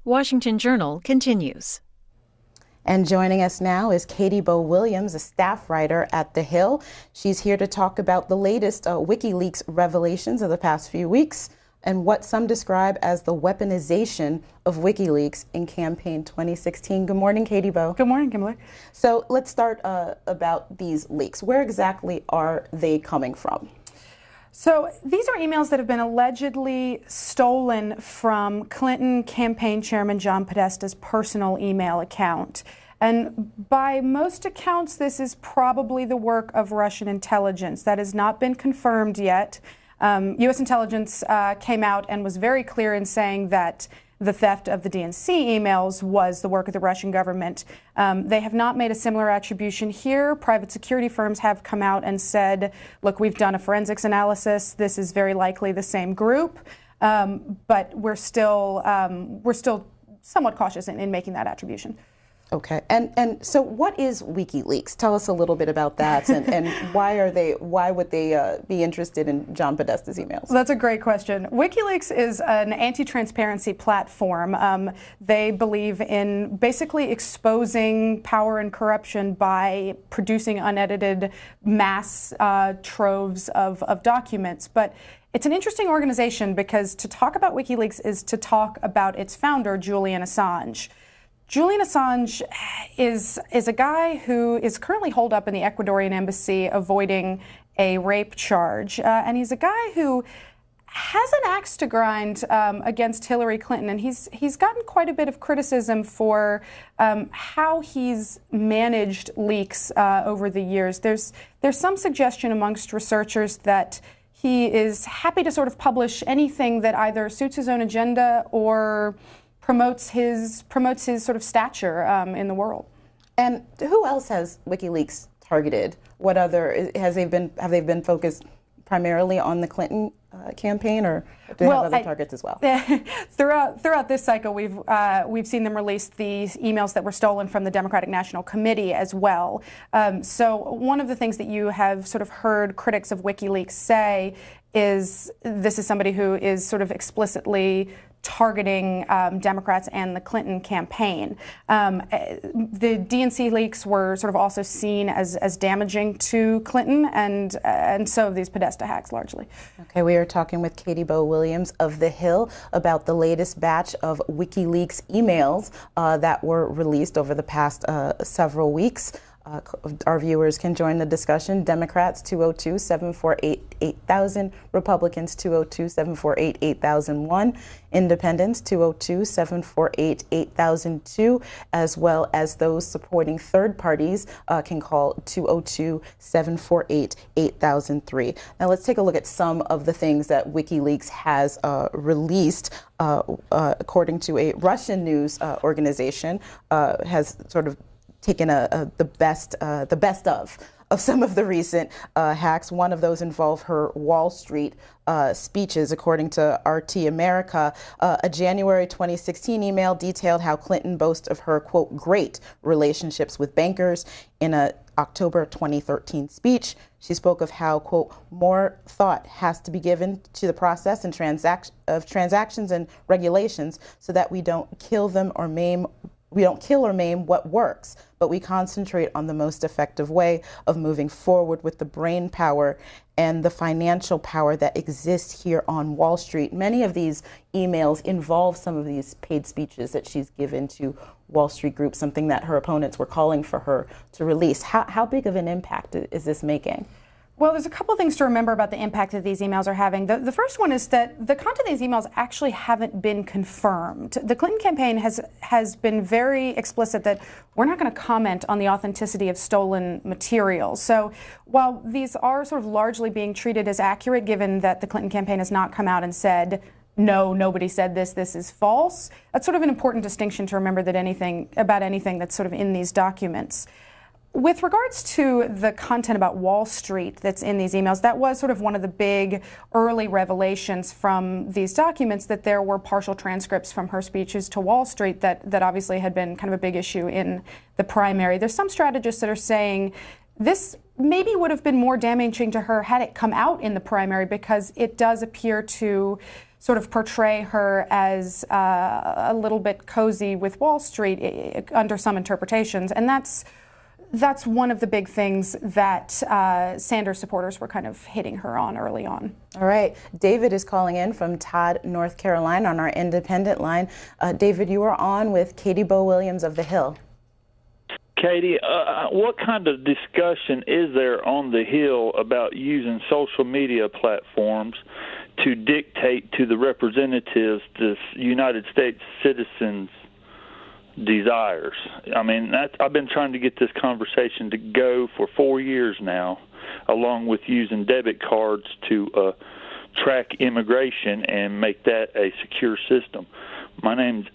Washington Journal continues. And joining us now is Katie Bo Williams, a staff writer at The Hill. She's here to talk about the latest WikiLeaks revelations of the past few weeks and what some describe as the weaponization of WikiLeaks in campaign 2016. Good morning, Katie Bo. Good morning, Kimberly. So let's start about these leaks. Where exactly are they coming from? So these are emails that have been allegedly stolen from Clinton campaign chairman John Podesta's personal email account. And by most accounts, this is probably the work of Russian intelligence. That has not been confirmed yet. U.S. intelligence came out and was very clear in saying that the theft of the DNC emails was the work of the Russian government. They have not made a similar attribution here. Private security firms have come out and said, look, we've done a forensics analysis. This is very likely the same group. But we're still somewhat cautious in making that attribution. Okay, and so what is WikiLeaks? Tell us a little bit about that, and why would they be interested in John Podesta's emails? That's a great question. WikiLeaks is an anti-transparency platform. They believe in basically exposing power and corruption by producing unedited mass troves of documents. But it's an interesting organization because to talk about WikiLeaks is to talk about its founder, Julian Assange. Julian Assange is a guy who is currently holed up in the Ecuadorian embassy avoiding a rape charge. And he's a guy who has an axe to grind against Hillary Clinton. And he's gotten quite a bit of criticism for how he's managed leaks over the years. There's some suggestion amongst researchers that he is happy to sort of publish anything that either suits his own agenda or promotes his sort of stature in the world. And who else has WikiLeaks targeted? What other have they been focused primarily on the Clinton campaign, or do they have other targets as well? Throughout this cycle, we've seen them release these emails that were stolen from the Democratic National Committee as well. So one of the things that you have sort of heard critics of WikiLeaks say is this is somebody who is sort of explicitly targeting Democrats and the Clinton campaign. The DNC leaks were sort of also seen as damaging to Clinton, and so these Podesta hacks largely. Okay, we are talking with Katie Bo Williams of The Hill about the latest batch of WikiLeaks emails that were released over the past several weeks. Our viewers can join the discussion. Democrats 202-748-8000, Republicans 202-748-8001, Independents 202-748-8002, as well as those supporting third parties can call 202-748-8003. Now let's take a look at some of the things that WikiLeaks has released. According to a Russian news organization, has sort of taken the best of some of the recent hacks. One of those involved her Wall Street speeches. According to RT America, a January 2016 email detailed how Clinton boasts of her, quote, great relationships with bankers. In a October 2013 speech, she spoke of how, quote, more thought has to be given to the process and transactions and regulations so that we don't kill or maim what works, but we concentrate on the most effective way of moving forward with the brain power and the financial power that exists here on Wall Street. Many of these emails involve some of these paid speeches that she's given to Wall Street groups, something that her opponents were calling for her to release. How big of an impact is this making? Well, there's a couple things to remember about the impact that these emails are having. The first one is that the content of these emails actually haven't been confirmed. The Clinton campaign has been very explicit that we're not going to comment on the authenticity of stolen material. So while these are sort of largely being treated as accurate, given that the Clinton campaign has not come out and said, no, nobody said this is false, that's sort of an important distinction to remember that anything that's sort of in these documents. With regards to the content about Wall Street that's in these emails, that was sort of one of the big early revelations from these documents, that there were partial transcripts from her speeches to Wall Street that obviously had been kind of a big issue in the primary. There's some strategists that are saying this maybe would have been more damaging to her had it come out in the primary, because it does appear to sort of portray her as a little bit cozy with Wall Street under some interpretations. And that's one of the big things that Sanders supporters were kind of hitting her on early on. All right. David is calling in from Todd, North Carolina on our independent line. David, you are on with Katie Bo Williams of The Hill. Katie, what kind of discussion is there on the Hill about using social media platforms to dictate to the representatives the United States citizens' desires? I mean, I've been trying to get this conversation to go for 4 years now, along with using debit cards to track immigration and make that a secure system. My name's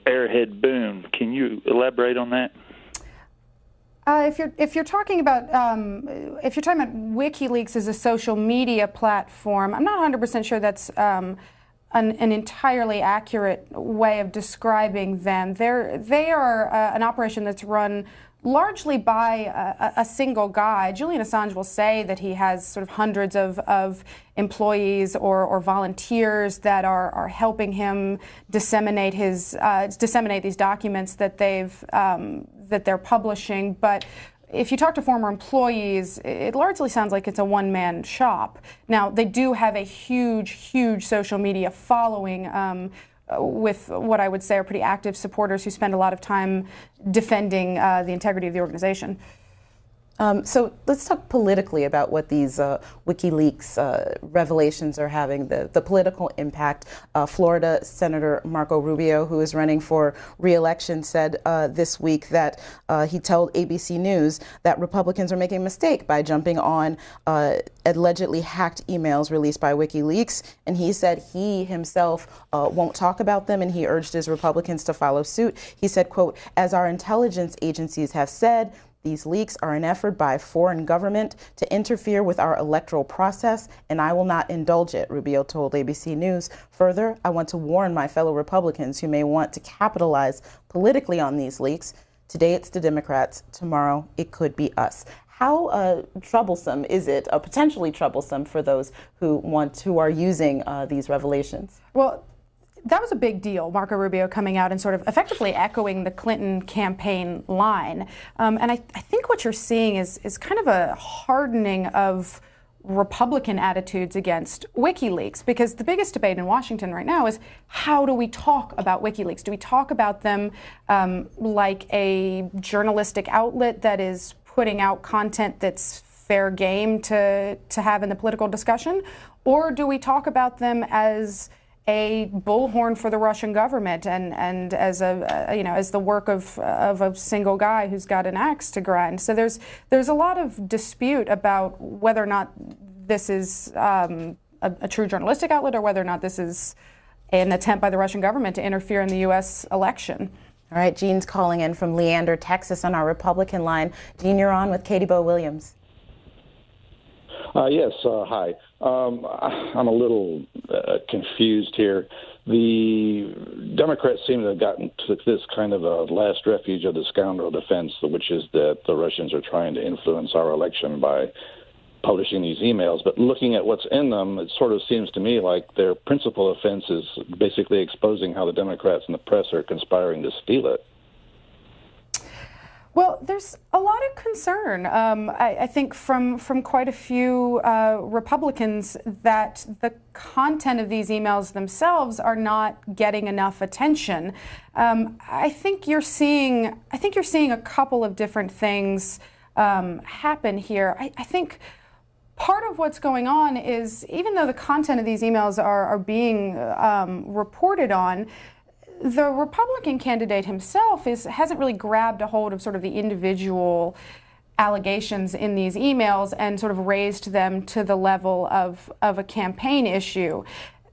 Airhead Boone. Can you elaborate on that? If you're talking about WikiLeaks as a social media platform, I'm not 100% sure that's an entirely accurate way of describing them. They are an operation that's run largely by a single guy. Julian Assange will say that he has sort of hundreds of employees or volunteers that are helping him disseminate these documents that they're publishing. But if you talk to former employees, it largely sounds like it's a one-man shop. Now, they do have a huge social media following, with what I would say are pretty active supporters who spend a lot of time defending the integrity of the organization. So let's talk politically about what these WikiLeaks revelations are having, the political impact. Florida Senator Marco Rubio, who is running for re-election, said this week that he told ABC News that Republicans are making a mistake by jumping on allegedly hacked emails released by WikiLeaks. And he said he himself won't talk about them, and he urged his Republicans to follow suit. He said, quote, "As our intelligence agencies have said, these leaks are an effort by a foreign government to interfere with our electoral process, and I will not indulge it," Rubio told ABC News. Further, "I want to warn my fellow Republicans who may want to capitalize politically on these leaks. Today it's the Democrats, tomorrow it could be us." How troublesome is it, potentially troublesome for those who are using these revelations? Well, that was a big deal, Marco Rubio coming out and sort of effectively echoing the Clinton campaign line. And I think what you're seeing is kind of a hardening of Republican attitudes against WikiLeaks, because the biggest debate in Washington right now is, how do we talk about WikiLeaks? Do we talk about them like a journalistic outlet that is putting out content that's fair game to have in the political discussion? Or do we talk about them as a bullhorn for the Russian government and as as the work of a single guy who's got an axe to grind? So there's a lot of dispute about whether or not this is a true journalistic outlet or whether or not this is an attempt by the Russian government to interfere in the U.S. election. All right, Jean's calling in from Leander, Texas on our Republican line. Jean, you're on with Katie Bo Williams. Yes, hi. I'm a little confused here. The Democrats seem to have gotten to this kind of a last refuge of the scoundrel defense, which is that the Russians are trying to influence our election by publishing these emails. But looking at what's in them, it sort of seems to me like their principal offense is basically exposing how the Democrats and the press are conspiring to steal it. Well, there's a lot of concern, I think, from quite a few Republicans that the content of these emails themselves are not getting enough attention. I think you're seeing a couple of different things happen here. I think part of what's going on is, even though the content of these emails are being reported on, the Republican candidate himself hasn't really grabbed a hold of sort of the individual allegations in these emails and sort of raised them to the level of a campaign issue.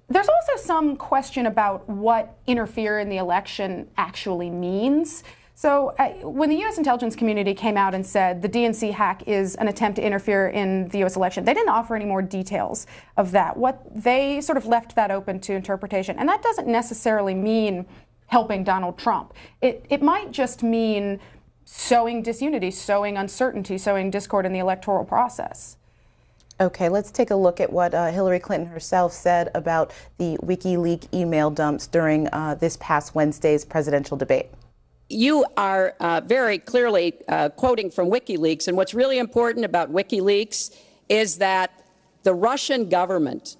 There's also some question about what interfere in the election actually means. So when the U.S. intelligence community came out and said the DNC hack is an attempt to interfere in the U.S. election, they didn't offer any more details of that. They sort of left that open to interpretation. And that doesn't necessarily mean helping Donald Trump. It might just mean sowing disunity, sowing uncertainty, sowing discord in the electoral process. Okay, let's take a look at what Hillary Clinton herself said about the WikiLeaks email dumps during this past Wednesday's presidential debate. You are very clearly quoting from WikiLeaks, and what's really important about WikiLeaks is that the Russian government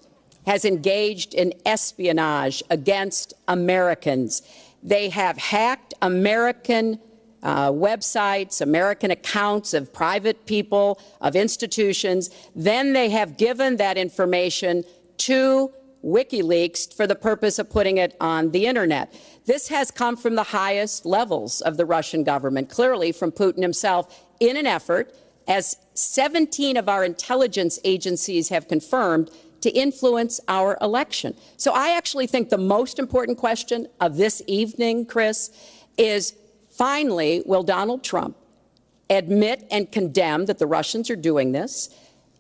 has engaged in espionage against Americans. They have hacked American websites, American accounts of private people, of institutions. Then they have given that information to WikiLeaks for the purpose of putting it on the internet. This has come from the highest levels of the Russian government, clearly from Putin himself, in an effort, as 17 of our intelligence agencies have confirmed, to influence our election. So I actually think the most important question of this evening, Chris, is finally, will Donald Trump admit and condemn that the Russians are doing this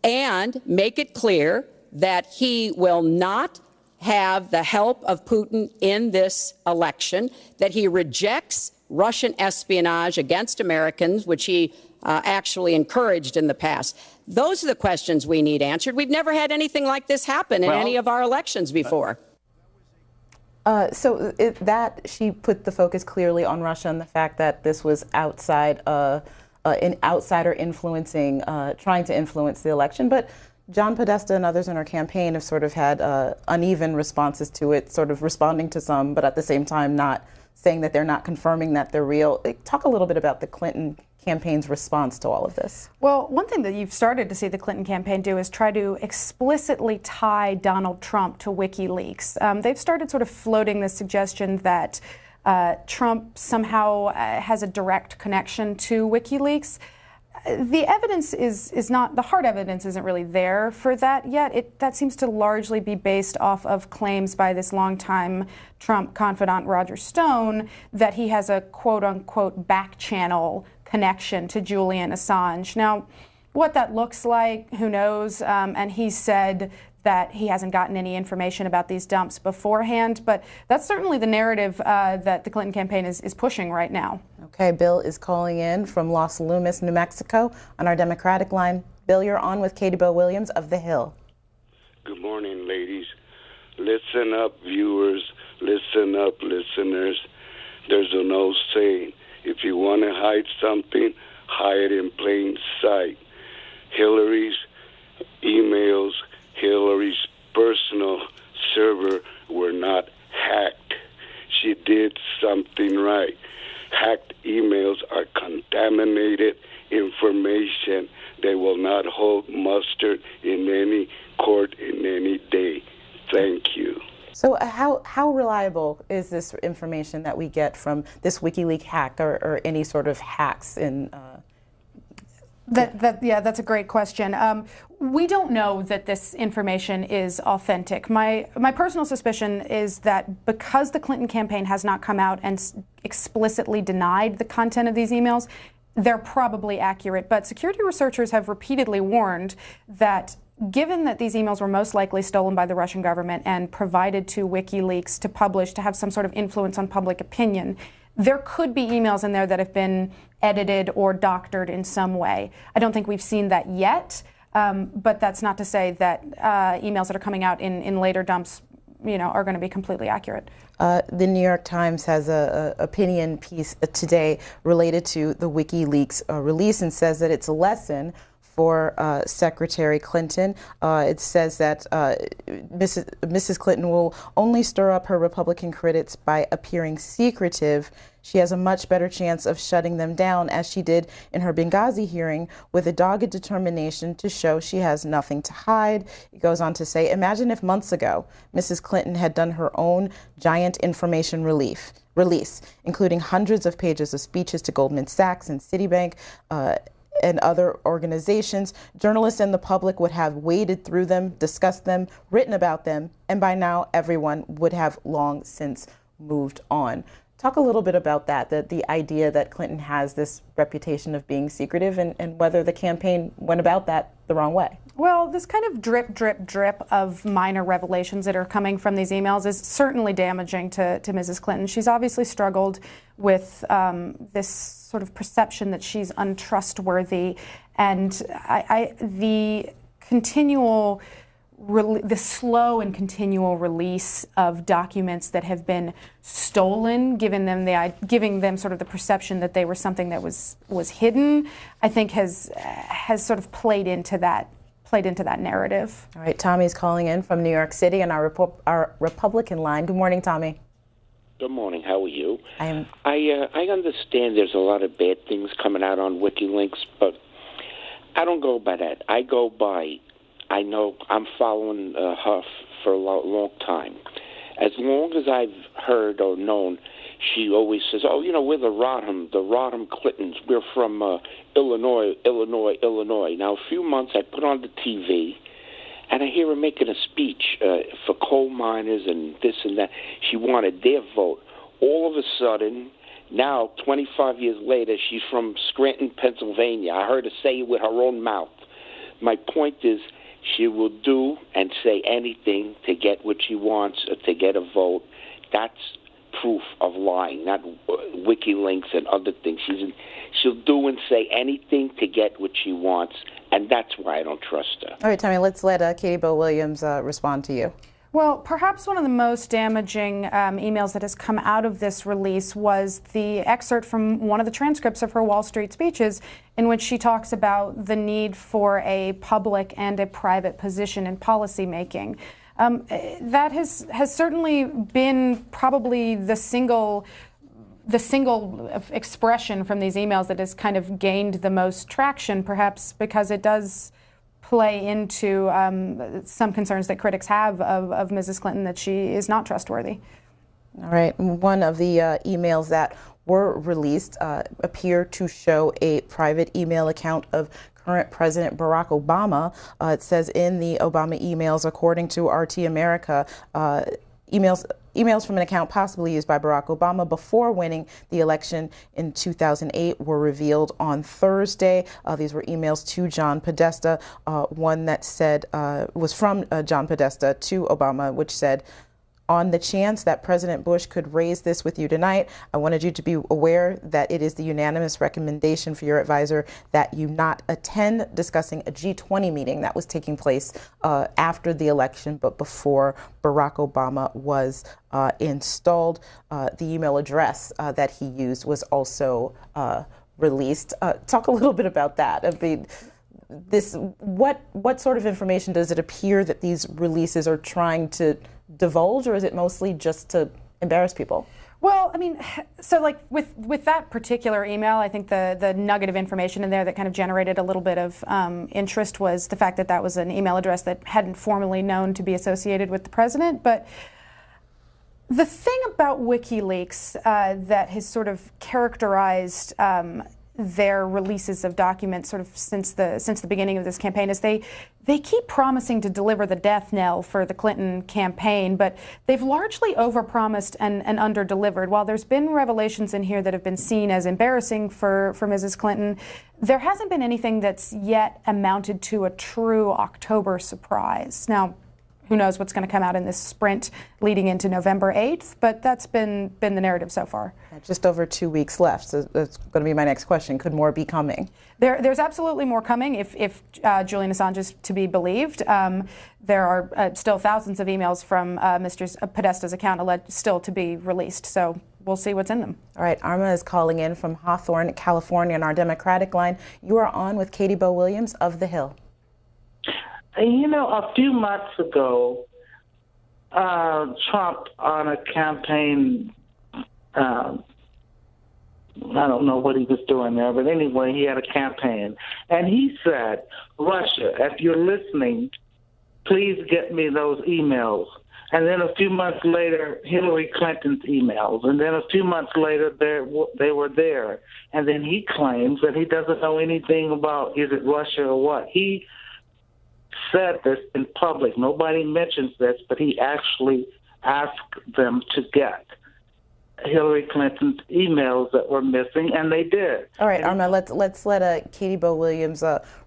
and make it clear that he will not have the help of Putin in this election, that he rejects Russian espionage against Americans, which he actually encouraged in the past. Those are the questions we need answered. We've never had anything like this happen in any of our elections before. That she put the focus clearly on Russia and the fact that this was outside, an outsider influencing, trying to influence the election. But John Podesta and others in our campaign have sort of had uneven responses to it, sort of responding to some, but at the same time not saying that they're not confirming that they're real. Talk a little bit about the Clinton campaign's response to all of this. Well, one thing that you've started to see the Clinton campaign do is try to explicitly tie Donald Trump to WikiLeaks. They've started sort of floating the suggestion that Trump somehow has a direct connection to WikiLeaks. The evidence is not, the hard evidence isn't really there for that yet. That seems to largely be based off of claims by this longtime Trump confidant Roger Stone that he has a quote-unquote back channel connection to Julian Assange. Now, what that looks like, who knows? And he said that he hasn't gotten any information about these dumps beforehand, but that's certainly the narrative that the Clinton campaign is pushing right now. Okay, Bill is calling in from Los Lumis, New Mexico on our Democratic line. Bill, you're on with Katie Bo Williams of The Hill. Good morning, ladies. Listen up, viewers. Listen up, listeners. There's an old saying, if you want to hide something, hide in plain sight. Hillary's emails, Hillary's personal server were not hacked. She did something right. Hacked emails are contaminated information. They will not hold muster in any court in any day. Thank you. So how reliable is this information that we get from this WikiLeaks hack or any sort of hacks in Yeah, that's a great question. We don't know that this information is authentic. My personal suspicion is that because the Clinton campaign has not come out and explicitly denied the content of these emails, they're probably accurate. But security researchers have repeatedly warned that given that these emails were most likely stolen by the Russian government and provided to WikiLeaks to publish, to have some sort of influence on public opinion, there could be emails in there that have been edited or doctored in some way. I don't think we've seen that yet, but that's not to say that emails that are coming out in later dumps, are going to be completely accurate. The New York Times has a opinion piece today related to the WikiLeaks release and says that it's a lesson for Secretary Clinton. It says that Mrs. Clinton will only stir up her Republican critics by appearing secretive. She has a much better chance of shutting them down, as she did in her Benghazi hearing, with a dogged determination to show she has nothing to hide. It goes on to say, imagine if months ago Mrs. Clinton had done her own giant information release, including hundreds of pages of speeches to Goldman Sachs and Citibank, and other organizations. Journalists and the public would have waded through them, discussed them, written about them, and by now everyone would have long since moved on. Talk a little bit about that, the idea that Clinton has this reputation of being secretive and whether the campaign went about that the wrong way. Well, this kind of drip, drip, drip of minor revelations that are coming from these emails is certainly damaging to Mrs. Clinton. She's obviously struggled with this sort of perception that she's untrustworthy. And the the slow and continual release of documents that have been stolen, giving them sort of the perception that they were something that was hidden, I think has sort of played into that narrative. All right, Tommy's calling in from New York City on our Republican line. Good morning, Tommy. Good morning. How are you? I understand there's a lot of bad things coming out on WikiLeaks, but I don't go by that. I go by, I know I'm following her for a long time. As long as I've heard or known, she always says, "Oh, we're the Rodham Clintons. We're from Illinois." Now, a few months I put on the TV, and I hear her making a speech for coal miners and this and that. She wanted their vote. All of a sudden, now 25 years later, she's from Scranton, Pennsylvania. I heard her say it with her own mouth. My point is, she will do and say anything to get what she wants or to get a vote. That's proof of lying, not WikiLeaks and other things. She'll do and say anything to get what she wants, and that's why I don't trust her. All right, Tommy, let's let Katie Bo Williams respond to you. Well, perhaps one of the most damaging emails that has come out of this release was the excerpt from one of the transcripts of her Wall Street speeches, in which she talks about the need for a public and a private position in policymaking. That has certainly been probably the single expression from these emails that has kind of gained the most traction, perhaps because it does play into some concerns that critics have of Mrs. Clinton, that she is not trustworthy. All right. One of the emails that were released appear to show a private email account of current President Barack Obama. It says in the Obama emails, according to RT America, emails from an account possibly used by Barack Obama before winning the election in 2008 were revealed on Thursday. These were emails to John Podesta. One that said was from John Podesta to Obama, which said, "On the chance that President Bush could raise this with you tonight, I wanted you to be aware that it is the unanimous recommendation for your advisor that you not attend discussing a G20 meeting that was taking place after the election, but before Barack Obama was installed." The email address that he used was also released. Talk a little bit about that. What sort of information does it appear that these releases are trying to divulge, or is it mostly just to embarrass people? Well, I mean, so like with that particular email, I think the nugget of information in there that kind of generated a little bit of interest was the fact that that was an email address that hadn't formally known to be associated with the president. But the thing about WikiLeaks that has sort of characterized their releases of documents sort of since the beginning of this campaign is they keep promising to deliver the death knell for the Clinton campaign, but they've largely overpromised and underdelivered. While there's been revelations in here that have been seen as embarrassing for Mrs. Clinton, there hasn't been anything that's yet amounted to a true October surprise. Now, who knows what's going to come out in this sprint leading into November 8th, but that's been the narrative so far. Just over 2 weeks left, so that's going to be my next question. Could more be coming? There's absolutely more coming if Julian Assange is to be believed. There are still thousands of emails from Mr. Podesta's account still to be released, so we'll see what's in them. All right, Arma is calling in from Hawthorne, California on our Democratic line. You are on with Katie Bo Williams of The Hill. A few months ago, Trump on a campaign, I don't know what he was doing there, but anyway, he had a campaign. And he said, "Russia, if you're listening, please get me those emails." And then a few months later, Hillary Clinton's emails. And then a few months later, they were there. And then he claims that he doesn't know anything about, is it Russia or what? He said this in public. Nobody mentions this, but he actually asked them to get Hillary Clinton's emails that were missing, and they did. All right, Arma, let's let Katie Bo Williams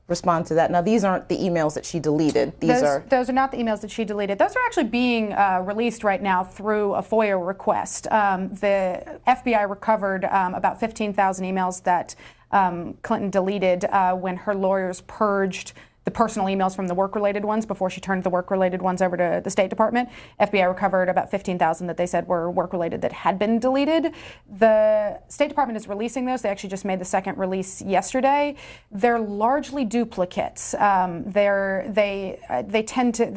respond to that. Now, these aren't the emails that she deleted. Those are not the emails that she deleted. Those are actually being released right now through a FOIA request. The FBI recovered about 15,000 emails that Clinton deleted when her lawyers purged the personal emails from the work-related ones before she turned the work-related ones over to the State Department. FBI recovered about 15,000 that they said were work-related that had been deleted. The State Department is releasing those. They actually just made the second release yesterday. They're largely duplicates. They've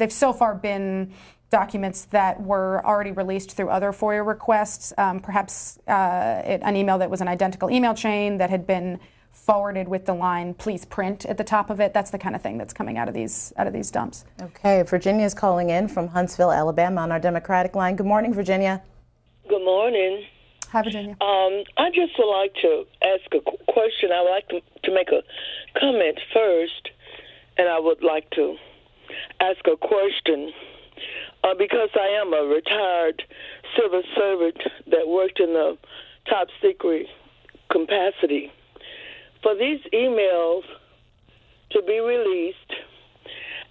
so far been documents that were already released through other FOIA requests, perhaps an email that was an identical email chain that had been forwarded with the line "please print" at the top of it. That's the kind of thing that's coming out of these dumps. Okay, Virginia is calling in from Huntsville, Alabama, on our Democratic line. Good morning, Virginia. Good morning. Hi, Virginia. I just would like to ask a question. I would like to make a comment first, and I would like to ask a question because I am a retired civil servant that worked in the top secret capacity. For these emails to be released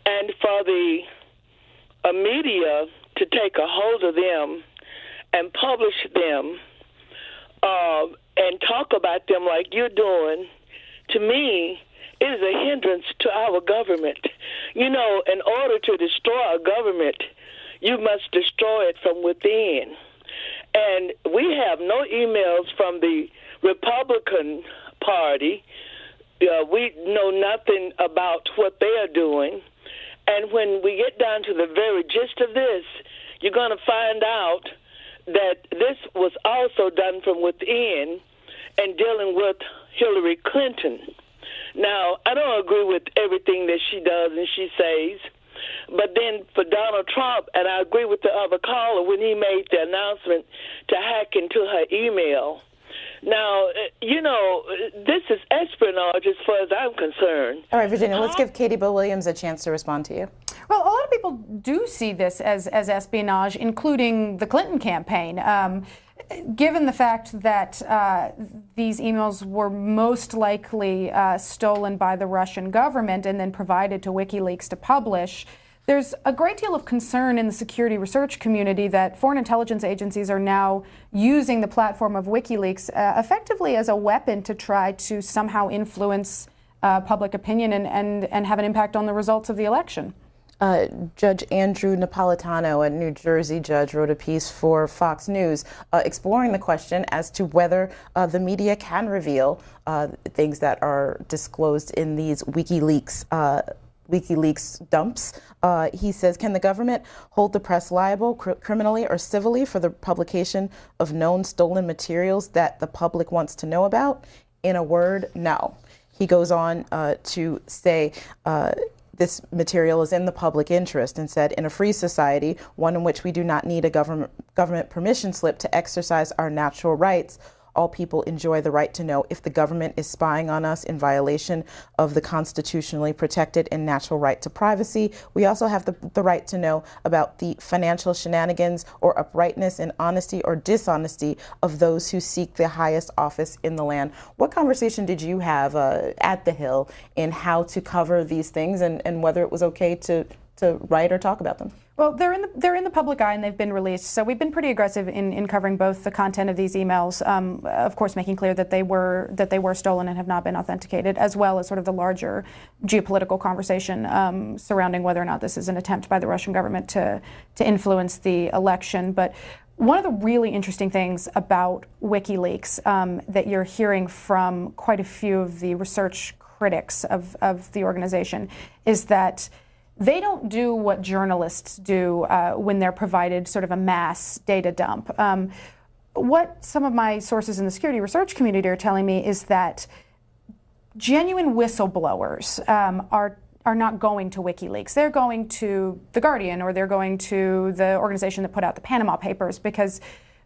and for the media to take a hold of them and publish them and talk about them like you're doing, to me, it is a hindrance to our government. You know, in order to destroy a government, you must destroy it from within. And we have no emails from the Republican Party. We know nothing about what they are doing. And when we get down to the very gist of this, you're going to find out that this was also done from within and dealing with Hillary Clinton. Now, I don't agree with everything that she does and she says, but then for Donald Trump, and I agree with the other caller when he made the announcement to hack into her email. Now, you know, this is espionage as far as I'm concerned. All right, Virginia, let's give Katie Bill Williams a chance to respond to you. Well, a lot of people do see this as espionage, including the Clinton campaign. Given the fact that these emails were most likely stolen by the Russian government and then provided to WikiLeaks to publish, there's a great deal of concern in the security research community that foreign intelligence agencies are now using the platform of WikiLeaks effectively as a weapon to try to somehow influence public opinion and have an impact on the results of the election. Judge Andrew Napolitano, a New Jersey judge, wrote a piece for Fox News exploring the question as to whether the media can reveal things that are disclosed in these WikiLeaks dumps. He says, can the government hold the press liable criminally or civilly for the publication of known stolen materials that the public wants to know about? In a word, no. He goes on to say this material is in the public interest and said, in a free society, one in which we do not need a government permission slip to exercise our natural rights, all people enjoy the right to know if the government is spying on us in violation of the constitutionally protected and natural right to privacy. We also have the right to know about the financial shenanigans or uprightness and honesty or dishonesty of those who seek the highest office in the land. What conversation did you have at the Hill in how to cover these things and whether it was okay to write or talk about them? Well, they're in the public eye and they've been released. So we've been pretty aggressive in covering both the content of these emails, of course, making clear that they were stolen and have not been authenticated, as well as sort of the larger geopolitical conversation surrounding whether or not this is an attempt by the Russian government to influence the election. But one of the really interesting things about WikiLeaks that you're hearing from quite a few of the research critics of the organization is that they don't do what journalists do when they're provided sort of a mass data dump. What some of my sources in the security research community are telling me is that genuine whistleblowers are not going to WikiLeaks. They're going to The Guardian or they're going to the organization that put out the Panama Papers, because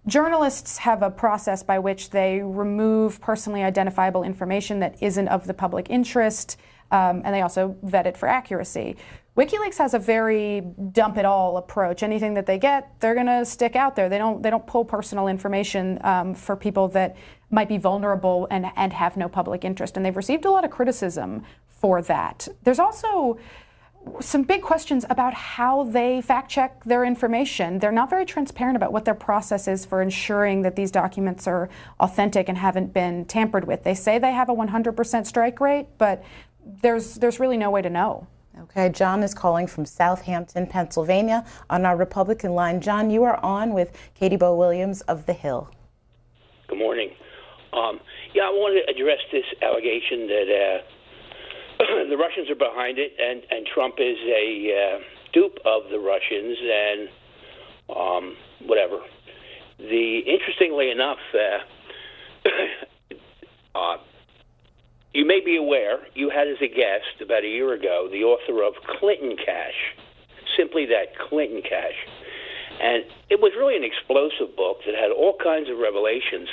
journalists have a process by which they remove personally identifiable information that isn't of the public interest, and they also vet it for accuracy. WikiLeaks has a very dump it all approach. Anything that they get, they're going to stick out there. They don't pull personal information for people that might be vulnerable and have no public interest. And they've received a lot of criticism for that. There's also some big questions about how they fact check their information. They're not very transparent about what their process is for ensuring that these documents are authentic and haven't been tampered with. They say they have a 100% strike rate, but there's really no way to know. Okay, John is calling from Southampton, Pennsylvania on our Republican line. John, you are on with Katie Bo Williams of The Hill. Good morning. I want to address this allegation that the Russians are behind it, and Trump is a dupe of the Russians, and whatever. Interestingly enough, you may be aware, you had as a guest about a year ago the author of Clinton Cash, simply that, Clinton Cash. And it was really an explosive book that had all kinds of revelations.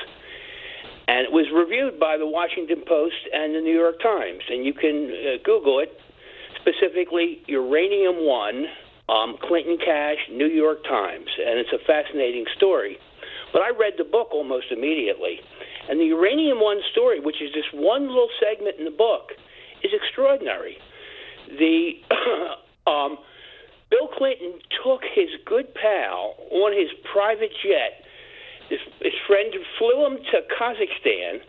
And it was reviewed by the Washington Post and the New York Times. And you can Google it, specifically Uranium One, Clinton Cash, New York Times. And it's a fascinating story. But I read the book almost immediately. And the Uranium One story, which is just one little segment in the book, is extraordinary. Bill Clinton took his good pal on his private jet. His friend flew him to Kazakhstan.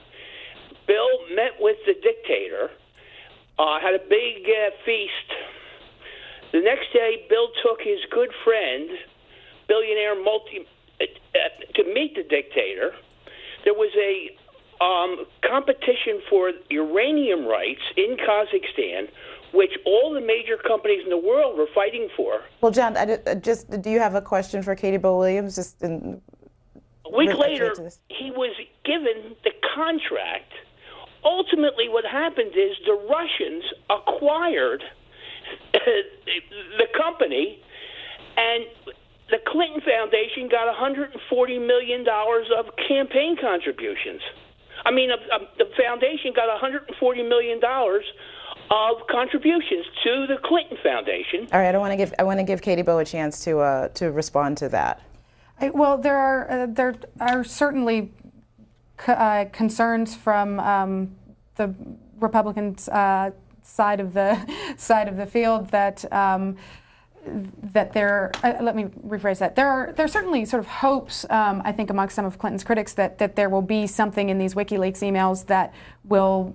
Bill met with the dictator, had a big feast. The next day, Bill took his good friend, billionaire to meet the dictator. There was a competition for uranium rights in Kazakhstan, which all the major companies in the world were fighting for. Well, John, do you have a question for Katie Bo Williams? A week later, he was given the contract. Ultimately, what happened is the Russians acquired the company, and the Clinton Foundation got $140 million of campaign contributions. I mean, the foundation got $140 million of contributions to the Clinton Foundation. All right, I want to give Katie Bo a chance to respond to that. Well, there are certainly concerns from the Republican side of the field that there. Let me rephrase that. There are certainly sort of hopes, I think, amongst some of Clinton's critics that there will be something in these WikiLeaks emails that will,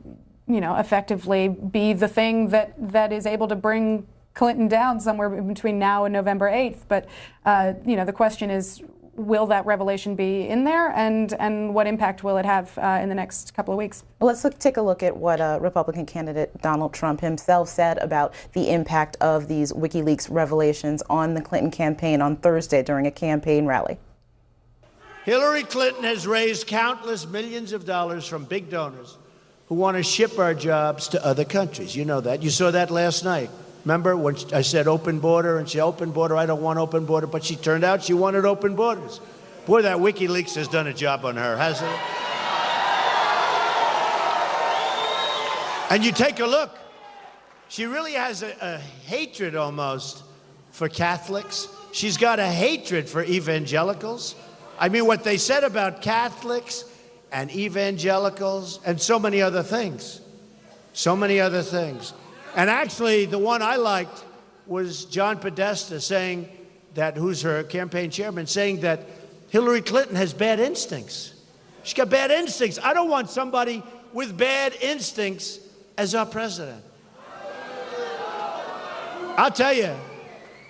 effectively be the thing that is able to bring Clinton down somewhere between now and November 8th. But, the question is, will that revelation be in there, and what impact will it have in the next couple of weeks? Well, let's take a look at what Republican candidate Donald Trump himself said about the impact of these WikiLeaks revelations on the Clinton campaign on Thursday during a campaign rally. Hillary Clinton has raised countless millions of dollars from big donors who want to ship our jobs to other countries. You know that. You saw that last night. Remember when I said open border, and she said, open border, I don't want open border, but she turned out she wanted open borders. Boy, that WikiLeaks has done a job on her, hasn't it? And you take a look, she really has a hatred almost for Catholics. She's got a hatred for evangelicals. I mean, what they said about Catholics and evangelicals and so many other things. So many other things. And actually, the one I liked was John Podesta saying that, who's her campaign chairman, saying that Hillary Clinton has bad instincts. She's got bad instincts. I don't want somebody with bad instincts as our president. I'll tell you,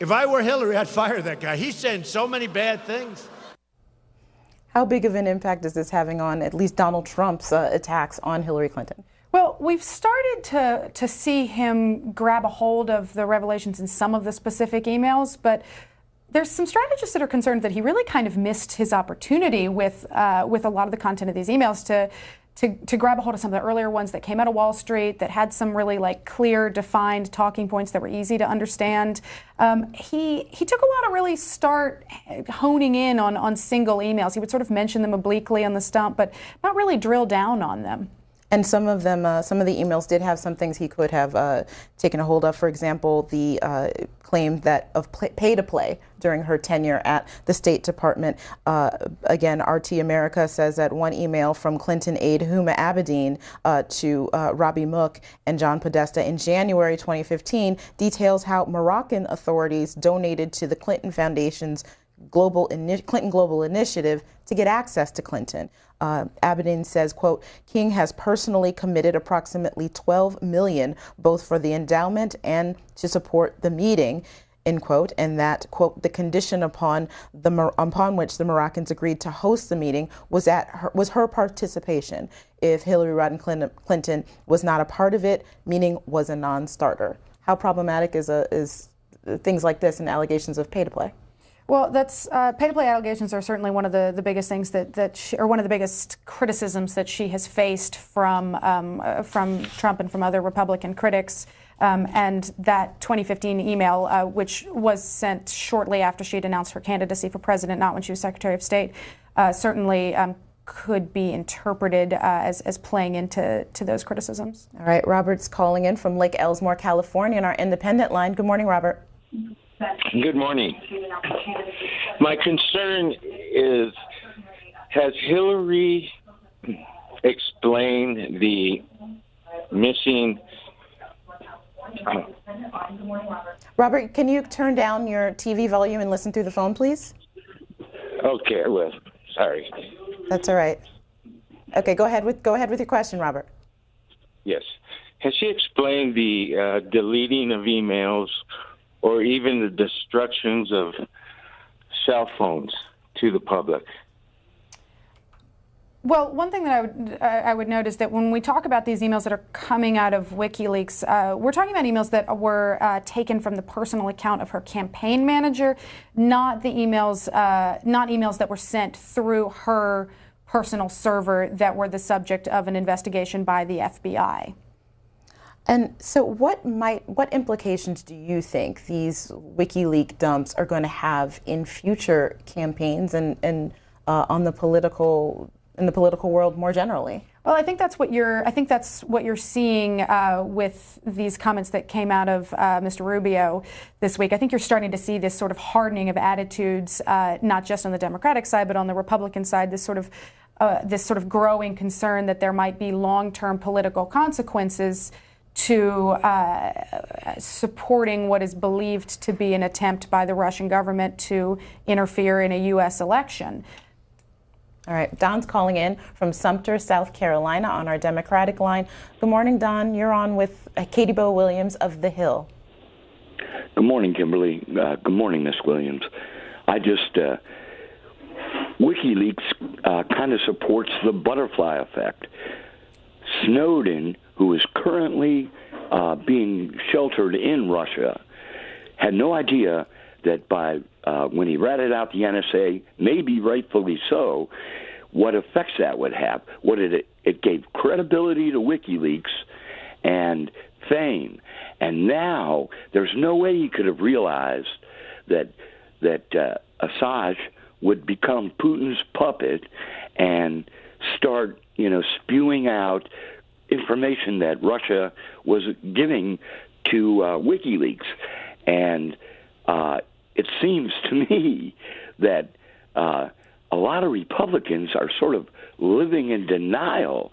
if I were Hillary, I'd fire that guy. He's saying so many bad things. How big of an impact is this having on at least Donald Trump's attacks on Hillary Clinton? Well, we've started to see him grab a hold of the revelations in some of the specific emails, but there's some strategists that are concerned that he really kind of missed his opportunity with a lot of the content of these emails to grab a hold of some of the earlier ones that came out of Wall Street that had some really clear, defined talking points that were easy to understand. He took a while to really start honing in on single emails. He would sort of mention them obliquely on the stump, but not really drill down on them. And some of them, some of the emails did have some things he could have taken a hold of. For example, the claim that of pay to play during her tenure at the State Department. Again, RT America says that one email from Clinton aide Huma Abedin to Robbie Mook and John Podesta in January 2015 details how Moroccan authorities donated to the Clinton Foundation's Clinton Global Initiative to get access to Clinton. Abedin says, quote, King has personally committed approximately $12 million, both for the endowment and to support the meeting, end quote, and that, quote, the condition upon which the Moroccans agreed to host the meeting was her participation. If Hillary Rodham Clinton was not a part of it, meaning was a non-starter. How problematic is things like this and allegations of pay to play? Well, that's pay to play allegations are certainly one of the biggest things or one of the biggest criticisms that she has faced from Trump and from other Republican critics. And that 2015 email, which was sent shortly after she had announced her candidacy for president, not when she was Secretary of State, certainly could be interpreted as playing into those criticisms. All right, Robert's calling in from Lake Elsmore, California, on our independent line. Good morning, Robert. Good morning. My concern is, has Hillary explained the missing... Robert, can you turn down your TV volume and listen through the phone, please? Okay, I will. Sorry. That's all right. Okay, go ahead with your question, Robert. Yes. Has she explained the deleting of emails or even the destructions of cell phones to the public? Well, one thing that I would note is that when we talk about these emails that are coming out of WikiLeaks, we're talking about emails that were taken from the personal account of her campaign manager, not the emails, not emails that were sent through her personal server that were the subject of an investigation by the FBI. And so what implications do you think these WikiLeaks dumps are going to have in future campaigns and on the political world more generally? Well, I think that's what you're seeing with these comments that came out of Mr. Rubio this week. I think you're starting to see this sort of hardening of attitudes, not just on the Democratic side, but on the Republican side. This sort of growing concern that there might be long-term political consequences to supporting what is believed to be an attempt by the Russian government to interfere in a U.S. election. All right, Don's calling in from Sumter, South Carolina on our Democratic line. Good morning, Don. You're on with Katie Bo Williams of The Hill. Good morning, Kimberly. Good morning, Ms. Williams. WikiLeaks kind of supports the butterfly effect. Snowden, who is currently being sheltered in Russia, had no idea that when he ratted out the NSA, maybe rightfully so, what effects that would have. It gave credibility to WikiLeaks and fame. And now there's no way he could have realized that Assange would become Putin's puppet and start, spewing out information that Russia was giving to WikiLeaks. And it seems to me that a lot of Republicans are sort of living in denial.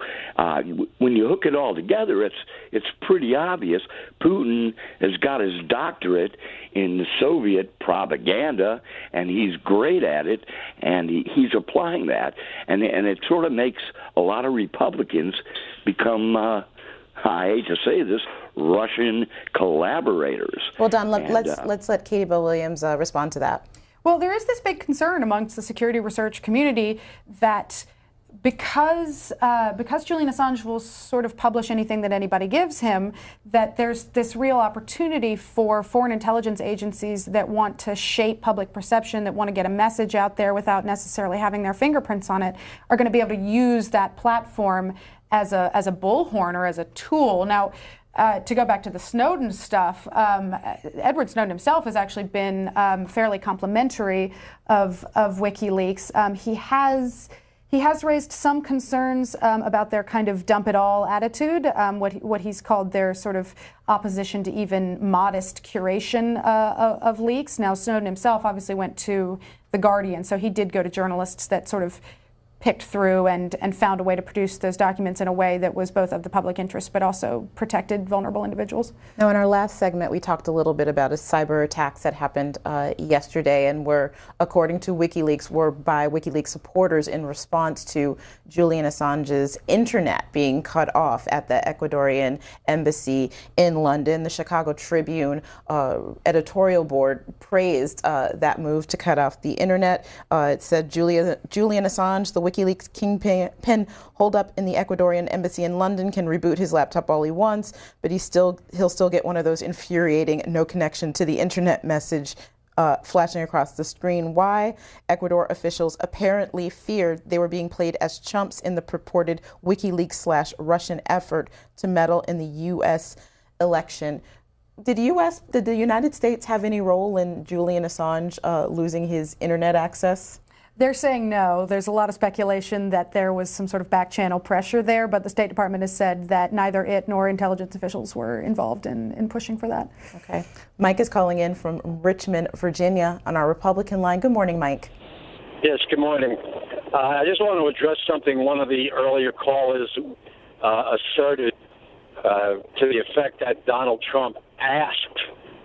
When you hook it all together, it's pretty obvious. Putin has got his doctorate in Soviet propaganda, and he's great at it, and he's applying that. And it sort of makes a lot of Republicans become, I hate to say this, Russian collaborators. Well, Don, let's let Katie Bo Williams respond to that. Well, there is this big concern amongst the security research community that because Julian Assange will sort of publish anything that anybody gives him, that there's this real opportunity for foreign intelligence agencies that want to shape public perception, that want to get a message out there without necessarily having their fingerprints on it, are going to be able to use that platform as a bullhorn or as a tool. Now, to go back to the Snowden stuff, Edward Snowden himself has actually been fairly complimentary of WikiLeaks. He has raised some concerns about their kind of dump it all attitude, what he's called their sort of opposition to even modest curation of leaks. Now, Snowden himself obviously went to The Guardian, so he did go to journalists that sort of picked through and found a way to produce those documents in a way that was both of the public interest but also protected vulnerable individuals. Now, in our last segment, we talked a little bit about a cyber attacks that happened yesterday and were, according to WikiLeaks, were by WikiLeaks supporters in response to Julian Assange's internet being cut off at the Ecuadorian embassy in London. The Chicago Tribune editorial board praised that move to cut off the internet. It said Julian Assange, the WikiLeaks kingpin holed up in the Ecuadorian embassy in London, can reboot his laptop all he wants, but he'll still get one of those infuriating no connection to the internet message flashing across the screen. Why? Ecuador officials apparently feared they were being played as chumps in the purported WikiLeaks/Russian effort to meddle in the U.S. election. Did the United States have any role in Julian Assange losing his internet access? They're saying no. There's a lot of speculation that there was some sort of back channel pressure there, but the State Department has said that neither it nor intelligence officials were involved in pushing for that. Okay. Mike is calling in from Richmond, Virginia on our Republican line. Good morning, Mike. Yes, good morning. I just want to address something one of the earlier callers asserted to the effect that Donald Trump asked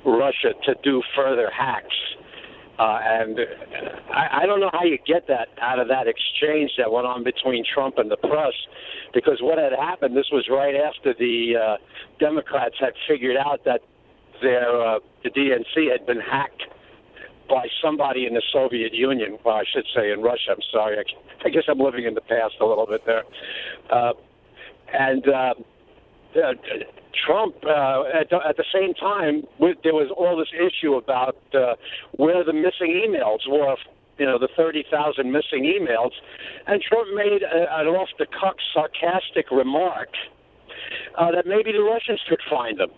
Russia to do further hacks. And I don't know how you get that out of that exchange that went on between Trump and the press, because what had happened, this was right after the Democrats had figured out that the DNC had been hacked by somebody in the Soviet Union. Well, I should say in Russia. I'm sorry. I guess I'm living in the past a little bit there. Trump, at the same time, there was all this issue about where the missing emails were, the 30,000 missing emails, and Trump made an off-the-cuff sarcastic remark that maybe the Russians could find them.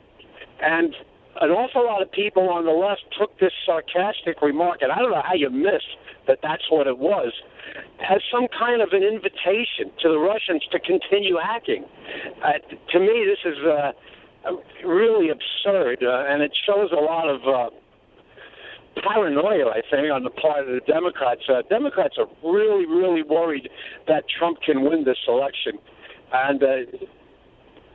And an awful lot of people on the left took this sarcastic remark, and I don't know how you missed that that's what it was, as some kind of an invitation to the Russians to continue hacking. To me, this is really absurd, and it shows a lot of paranoia, I think, on the part of the Democrats. Democrats are really, really worried that Trump can win this election. And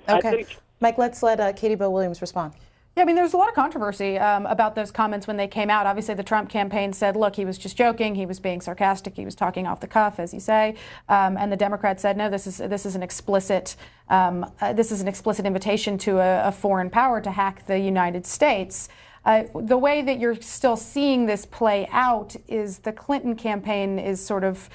I think... Mike, let's let Katie Bell Williams respond. Yeah, I mean, there's a lot of controversy about those comments when they came out. Obviously, the Trump campaign said, look, he was just joking. He was being sarcastic. He was talking off the cuff, as you say. And the Democrats said, no, this is an explicit invitation to a foreign power to hack the United States. The way that you're still seeing this play out is the Clinton campaign is sort of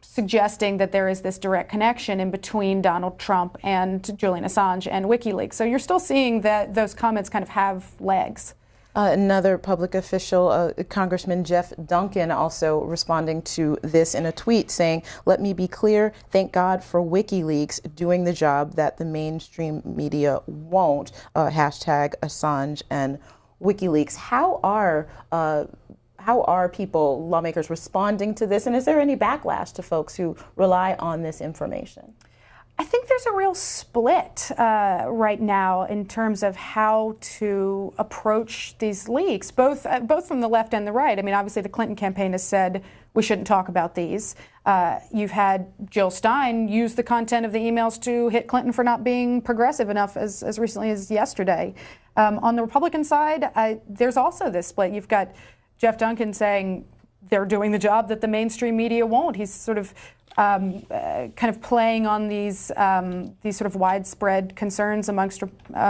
suggesting that there is this direct connection in between Donald Trump and Julian Assange and WikiLeaks. So you're still seeing that those comments kind of have legs. Another public official, Congressman Jeff Duncan, also responding to this in a tweet saying, let me be clear, thank God for WikiLeaks doing the job that the mainstream media won't. Hashtag Assange and WikiLeaks. How are people, lawmakers, responding to this? And is there any backlash to folks who rely on this information? I think there's a real split right now in terms of how to approach these leaks, both from the left and the right. I mean, obviously, the Clinton campaign has said we shouldn't talk about these. You've had Jill Stein use the content of the emails to hit Clinton for not being progressive enough as recently as yesterday. On the Republican side, there's also this split. You've got Jeff Duncan saying they're doing the job that the mainstream media won't. He's sort of kind of playing on these sort of widespread concerns amongst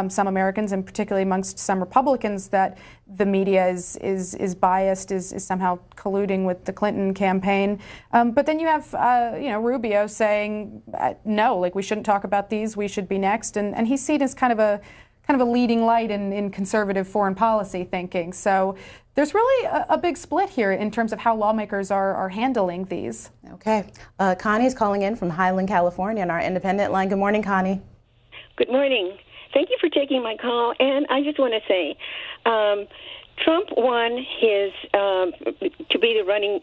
some Americans, and particularly amongst some Republicans, that the media is biased, is somehow colluding with the Clinton campaign. But then you have Rubio saying no, like we shouldn't talk about these. We should be next, and he's seen as kind of a leading light in conservative foreign policy thinking. So there's really a big split here in terms of how lawmakers are handling these. Okay. Connie's calling in from Highland, California on our independent line. Good morning, Connie. Good morning. Thank you for taking my call. And I just want to say, Trump won his to be the running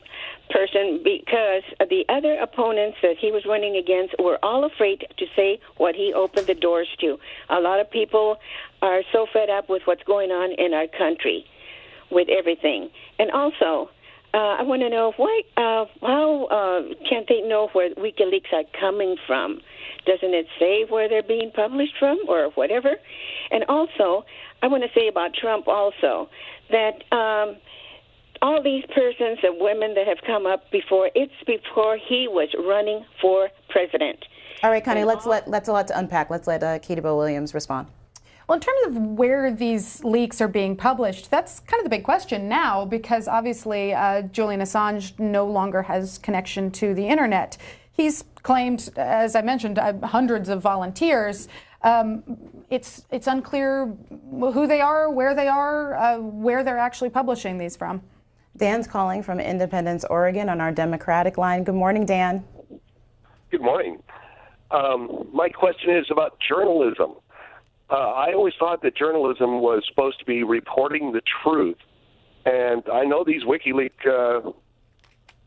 person because the other opponents that he was running against were all afraid to say what he opened the doors to. A lot of people are so fed up with what's going on in our country, with everything. And also, I want to know how can't they know where WikiLeaks are coming from? Doesn't it say where they're being published from or whatever? And also, I want to say about Trump also that all these persons and women that have come up before, it's before he was running for president. All right, Connie, that's a lot to unpack. Let's let Katie Bowe-Williams respond. Well, in terms of where these leaks are being published, that's kind of the big question now, because obviously Julian Assange no longer has connection to the internet. He's claimed, as I mentioned, hundreds of volunteers. It's unclear who they are, where they're actually publishing these from. Dan's calling from Independence, Oregon on our Democratic line. Good morning, Dan. Good morning. My question is about journalism. I always thought that journalism was supposed to be reporting the truth. And I know these WikiLeaks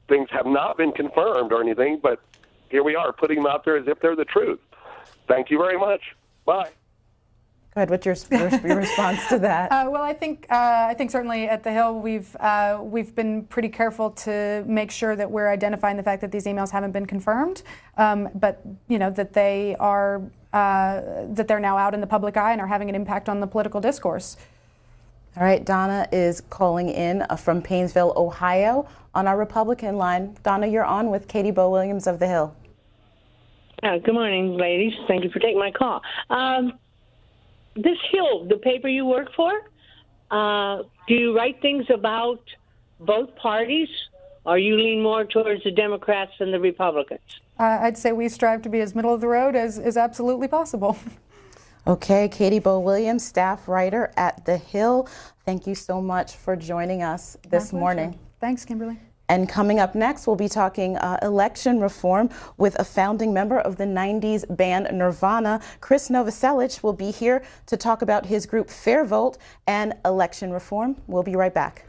things have not been confirmed or anything, but here we are putting them out there as if they're the truth. Thank you very much. Bye. Go ahead. What's your response to that? Well, I think certainly at the Hill we've been pretty careful to make sure that we're identifying the fact that these emails haven't been confirmed, but that they are that they're now out in the public eye and are having an impact on the political discourse. All right, Donna is calling in from Painesville, Ohio, on our Republican line. Donna, you're on with Katie Bowe-Williams of the Hill. Good morning, ladies. Thank you for taking my call. This Hill, the paper you work for, do you write things about both parties, or you lean more towards the Democrats than the Republicans? I'd say we strive to be as middle of the road as is absolutely possible. Okay, Katie Bowe-Williams, staff writer at The Hill. Thank you so much for joining us this morning. Thanks, Kimberly. And coming up next, we'll be talking election reform with a founding member of the 90s band Nirvana. Chris Novoselic will be here to talk about his group Fair Vote and election reform. We'll be right back.